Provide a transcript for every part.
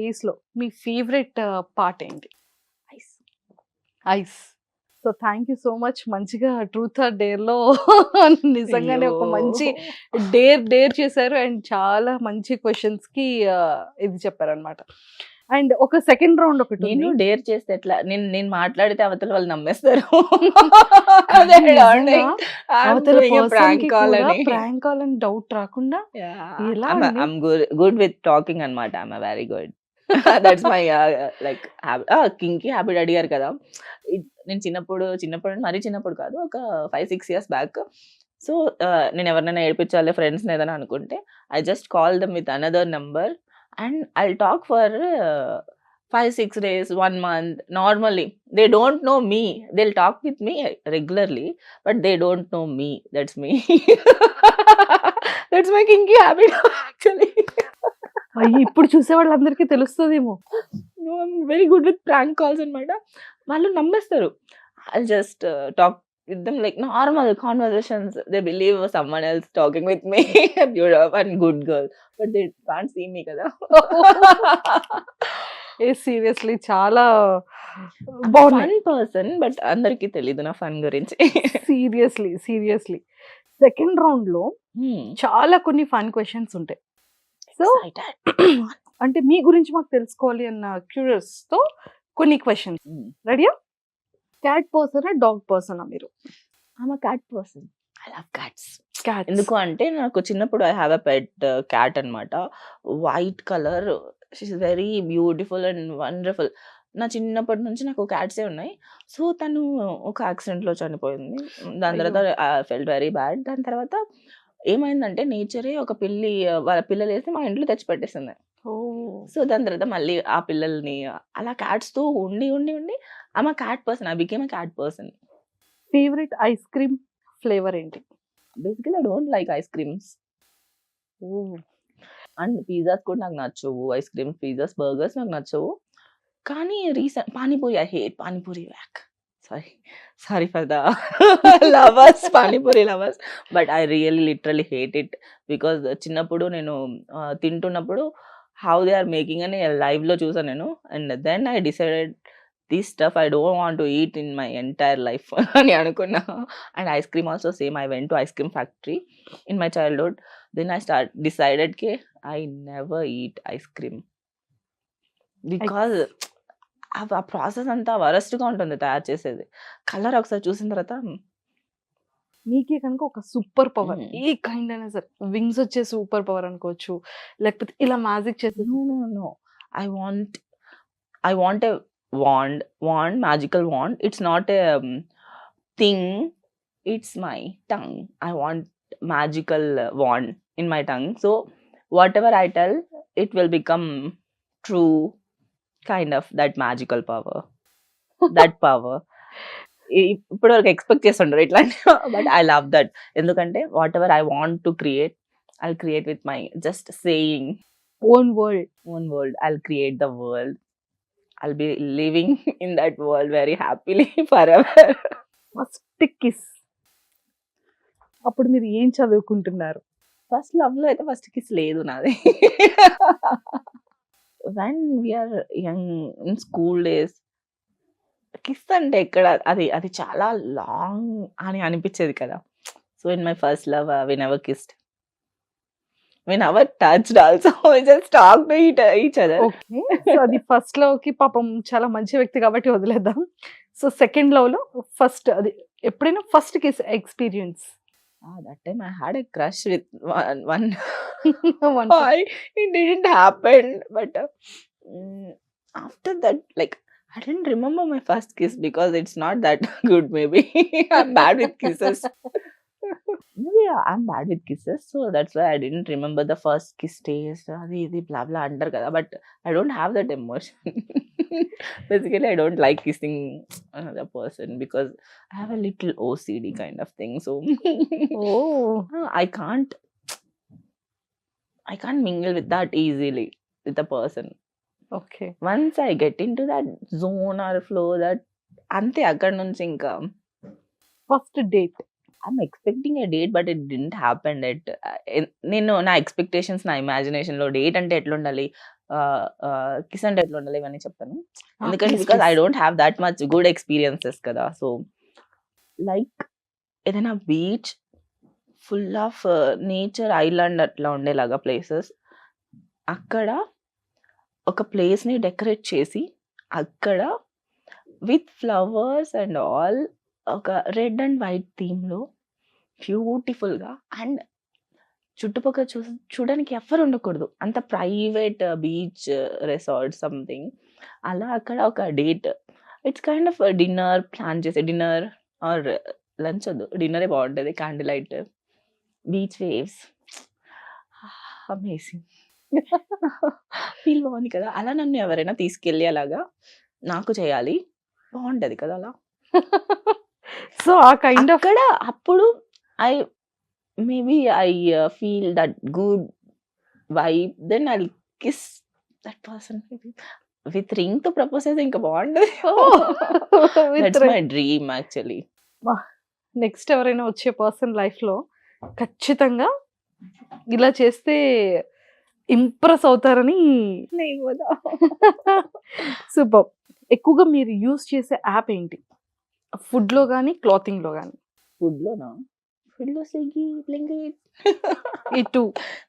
డేస్‌లో మీ favourite part ఏంటి? Ice. Ice. So, thank you so much. మంచిగా ట్రూత్ ఆర్ డేర్‌లో నిజంగానే అయ్యో! ఒక మంచి డేర్ చేశారు. అండ్ చాలా మంచి క్వెషన్స్‌కి ఇది చెప్పారనమాట. అండ్ ఒక సెకండ్ రౌండ్ నేను ఒకటుంది. డేర్ చేస్తే ఎట్లా? నేను మాట్లాడితే అవతల వాళ్ళు నమ్మేస్తారు. కానీ They don't నిజంగా think I'm అవతల doing a prank పర్సన్‌కి call కూడా అని. ప్రాంక్ కాల్ అని డౌట్ రాకుండా Yeah. ఎలా I'm అండి? I'm good with talking అన్నమాట. I'm a very good. That's my like kinky habit అడిగారు కదా. నేను చిన్నప్పుడు మరీ చిన్నప్పుడు కాదు. ఒక 5, 6 ఇయర్స్ బ్యాక్. సో, నేను ఎవరినైనా ఏడిపించాలి ఫ్రెండ్స్‌ని ఏదైనా అనుకుంటే, I just call them with another number and I'll talk for 5, 6 days, 1 month normally. They don't know me. They'll talk with me regularly but they don't know me. That's me. That's my kinky habit actually. అయ్యో! ఇప్పుడు చూసే వాళ్ళందరికీ తెలుస్తదేమో. No I'm very good with prank calls అన్నమాట. వాళ్ళు నమ్మేస్తారు. I'll just talk with them like normal conversations. They believe someone else talking with me. Your one good girl. But they can't see me కదా. Seriously చాలా I'm బావున్నాయి. Fun person but అందరికీ తెలీదు నా fun గురించి. సీరియస్‌లీ. సెకండ్ రౌండ్‌లో చాలా కొన్ని ఫన్ క్వెషన్స్ ఉంటాయి. So, excited. అంటే మీ గురించి మాకు తెలుసుకోవాలి అన్న క్యూరియస్‌తో కొన్ని క్వెషన్స్. రెడీయా? క్యాట్ పర్సనా? డాగ్ పర్సనా మీరు? I'm a cat person. I love cats. Cats. ఎందుకు అంటే నాకు చిన్నప్పుడు I have a pet cat అన్నమాట. White colour. She is very beautiful and wonderful. నా చిన్నప్పటి నుంచి నాకు క్యాట్సే ఉన్నాయి. సో, తను ఒక యాక్సిడెంట్‌లో చనిపోయింది. దాని అయ్యో! తర్వాత ఐ ఫెల్ట్ వెరీ బ్యాడ్. దాని తర్వాత ఏమైందంటే నేచరే ఒక పిల్లి వాళ్ళ పిల్లలేసి మా ఇంట్లో తెచ్చిపెట్టేసింది. ఓహ్! సో, దాని తర్వాత మళ్ళీ ఆ పిల్లల్ని అలా క్యాట్స్‌తో ఉండి I'm a cat person. I became a cat person. Favourite ice cream flavour ఏంటి? Basically I don't like ice creams. Oh! And pizzas కూడా నాకు నచ్చవు. ఐస్ క్రీమ్స్, పిజ్జాస్, బర్గర్స్ నాకు నచ్చవు. కానీ panipuri I hate panipuri yuck. Sorry. Sorry for the lovers panipuri lovers. But I really literally hate it. Because చిన్నప్పుడు నేను తింటున్నప్పుడు హౌ దే ఆర్ మేకింగ్ అని లైవ్‌లో చూసాను నేను. And then I decided this stuff I don't want to eat in my entire life అని అనుకున్నా. And ice cream also same. I went to ice cream factory in my childhood. Then I decided కి I never eat ice cream. Because ఆ process అంతా వరస్ట్‌గా ఉంటుంది తయారు చేసేది. Colour ఒకసారి చూసిన తర్వాత మీకే కనుక ఒక సూపర్ పవర్ హ్మ్. ఏ కైండ్ అయినా సరే వింగ్స్ వచ్చే సూపర్ పవర్ అనుకోవచ్చు. లేకపోతే ఇలా మ్యాజిక్ చేసే నో. I want I want a wand, magical wand. It's not a thing. It's my tongue. I want magical wand in my tongue. So, whatever I tell it will become true kind of that magical power. That power. ఇప్పటివరకు expect చేసుండరు ఇట్లాంటి. But I love that. ఎందుకంటే whatever I want to create, I'll create with my just saying own world. own world. I'll create the world. I'll be living in that world very happily forever. First kiss. అప్పుడు మీరు ఏం చదువుకుంటున్నారు? First లవ్‌లో అయితే first kiss లేదు నాది. When we are young in school days kiss అంటే ఎక్కడ అది చాలా లాంగ్ అని అనిపించేది కదా. So, in my first love we never kissed. We never touched also. We just talked to each other. Okay. So, అది ఫస్ట్ లవ్‌కి పాపం చాలా మంచి వ్యక్తి కాబట్టి వదిలేద్దాం. సో, సెకండ్ లవ్‌లో ఫస్ట్ అది ఎప్పుడైనా first kiss experience. That time I had a crush with one one boy. It didn't happen, but after that, like I didn't remember my first kiss because it's not that good. Maybe I'm bad with kisses. Maybe I'm bad with kisses, so that's why I didn't remember the first kiss taste. Adi idi blah blah under kada, but I don't have that emotion. Basically, I don't like kissing another person because I have a little OCD kind of thing. So oh! I can't mingle with that easily with a person. Okay. Once I get into that zone or flow, that అంతే అక్కడి నుంచి ఇంకా first date. I'm expecting a date but it didn't happen at. నేను నా expectations నా ఇమాజినేషన్‌లో date అంటే ఎట్లుండాలి? Kiss and ఎట్లా ఉండాలి ఇవన్నీ చెప్తాను. ఆ! ఎందుకంటే please because I please. Don't have that much good experiences కదా! సో, లైక్ ఏదైనా beach full of nature island అట్లా ఉండేలాగా ప్లేసెస్. అక్కడ ఒక ప్లేస్‌ని డెకరేట్ చేసి, అక్కడ విత్ ఫ్లవర్స్ అండ్ ఆల్ ఒక రెడ్ అండ్ వైట్ థీమ్‌లో బ్యూటిఫుల్‌గా అండ్ చుట్టుపక్కల చూడడానికి ఎవ్వరు ఉండకూడదు. అంత ప్రైవేట్ బీచ్ రిసార్ట్ సంథింగ్. అలా అక్కడ ఒక date. It's kind of dinner plan చేసి డిన్నర్ ఆర్ లంచ్ వద్దు. డిన్నరే బావుంటది. Candle light, beach waves amazing. Feel బావుంది కదా! అలా నన్ను ఎవరైనా తీసుకెళ్ళి అలాగా నాకు చేయాలి. బావుంటది కదా అలా. సో, ఆ కైండ్ ఆఫ్ అక్కడ అప్పుడు I maybe I feel that good vibe. Then I'll kiss that person with రింగ్‌తో ప్రపోజ్ చేస్తే ఇంకా బావుంటది. With that's my dream actually. Next ఎవరైనా వచ్చే పర్సన్ లైఫ్‌లో ఖచ్చితంగా ఇలా చేస్తే ఇంప్రెస్ అవుతారని సూపర్. ఎక్కువగా మీరు యూజ్ చేసే యాప్ ఏంటి? ఫుడ్‌లో గాని, క్లాతింగ్‌లో గాని? ఫుడ్‌లోనా? ఫుడ్‌లో స్విగ్గీ, బ్లింకిట్. ఈ 2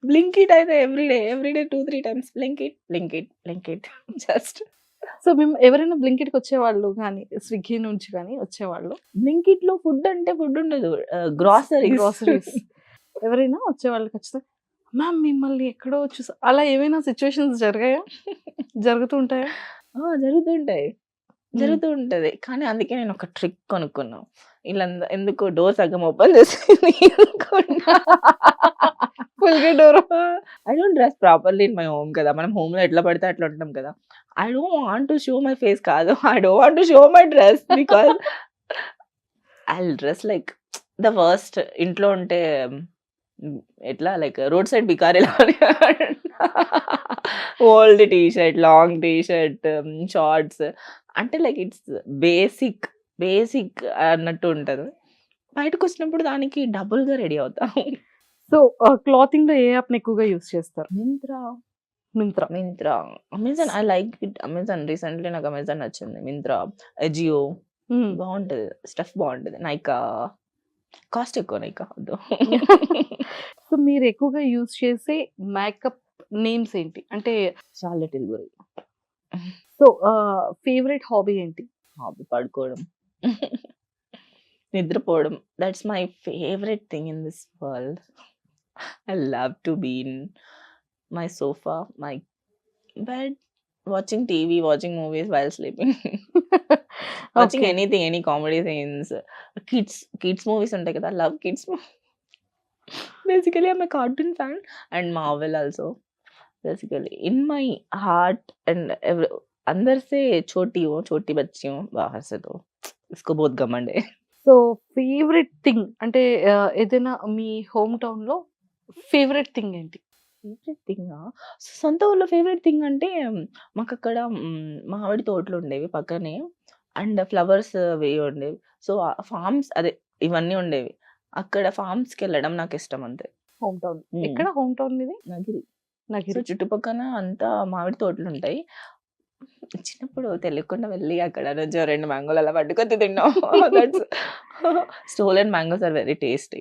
బ్లింకిట్ అయితే everyday 2, 3 times Blinkit just. So, మేము ఎవరైనా బ్లింకిట్‌కి వచ్చేవాళ్ళు గాని, స్విగ్గీ నుంచి గాని వచ్చేవాళ్ళు. బ్లింకిట్‌లో ఫుడ్ అంటే ఫుడ్ ఉండదు. గ్రోసరీస్. గ్రోసరీస్. ఎవరైనా వచ్చేవాళ్ళు ఖచ్చితంగా మ్యామ్ మిమ్మల్ని ఎక్కడో చూసా అలా ఏమైనా సిట్యుయేషన్స్ జరిగాయా? జరుగుతూ ఉంటాయా? జరుగుతుంటాయి. హ్మ్. జరుగుతూ ఉంటది. కానీ అందుకే నేను ఒక ట్రిక్ కొనుక్కున్నా. ఎందుకు డోర్ సగం ఓపెన్ చేసి తీసుకున్నా. ఫుల్‌గా door I don't dress properly in my home కదా! మనం హోమ్‌లో ఎట్లా పడితే అట్లా ఉంటాం కదా! I don't want to show my face కాదు. I don't want to show my dress because I'll dress like the worst. ఇంట్లో ఉంటే ఎట్లా లైక్ రోడ్ సైడ్ బికారిలా old T shirt, long T shirt, shorts అంటే లైక్ ఇట్స్ బేసిక్ అన్నట్టు ఉంటది. బయటకొచ్చినప్పుడు దానికి డబుల్‌గా ready అవుతా. సో, క్లాతింగ్‌లో ఏ యాప్‌ని ఎక్కువగా యూజ్ చేస్తారు? Myntra. Myntra. Amazon I like it. Amazon recently నాకు అమెజాన్ నచ్చింది. మింత్రా, అజియో హ్మ్. బావుంటది. స్టఫ్ బావుంటది. నైకా కాస్ట్ ఎక్కువ నైకా వద్దు. సో, మీరు ఎక్కువగా యూజ్ చేసే మేకప్ నేమ్స్ ఏంటి? అంటే Charlotte Tilbury. So, favourite hobby ఏంటి? హాబీ పడుకోవడం. నిద్రపోవడం. That's my favourite thing in this world. I love to be in my sofa, my bed, watching TV, watching movies while sleeping. Watching okay. Anything, any comedy scenes, kids movies ఉంటాయి కదా! Love kids basically I am a cartoon fan and Marvel also. Basically in my heart and अंदर से छोटी बच्ची हूँ, बाहर से तो इसको बहुत घमंड है. సో, ఫేవరెట్ థింగ్ అంటే ఏదైనా మీ హోమ్ టౌన్‌లో ఫేవరెట్ థింగ్ ఏంటి? ఫేవరెట్ థింగా? సొంత ఊర్లో ఫేవరెట్ థింగ్ అంటే మాకక్కడ మామిడి తోటలు ఉండేవి పక్కనే. అండ్ ఫ్లవర్స్ అవి ఉండేవి. సో, ఫార్మ్స్ అదే ఇవన్నీ ఉండేవి. అక్కడ ఫార్మ్స్‌కెళ్ళడం నాకిష్టం అంతే. Home town. హ్మ్. ఎక్కడ హోమ్ టౌన్ మీది? నగిరి. సో, నగిరి. చుట్టుపక్కన అంతా మామిడి తోటలుంటాయి. చిన్నప్పుడు తెలియకుండా వెళ్ళి అక్కడ నుంచి ఓ 2 మ్యాంగోలు అలా పట్టుకొని తిన్నాం. That's stolen mangoes are very tasty.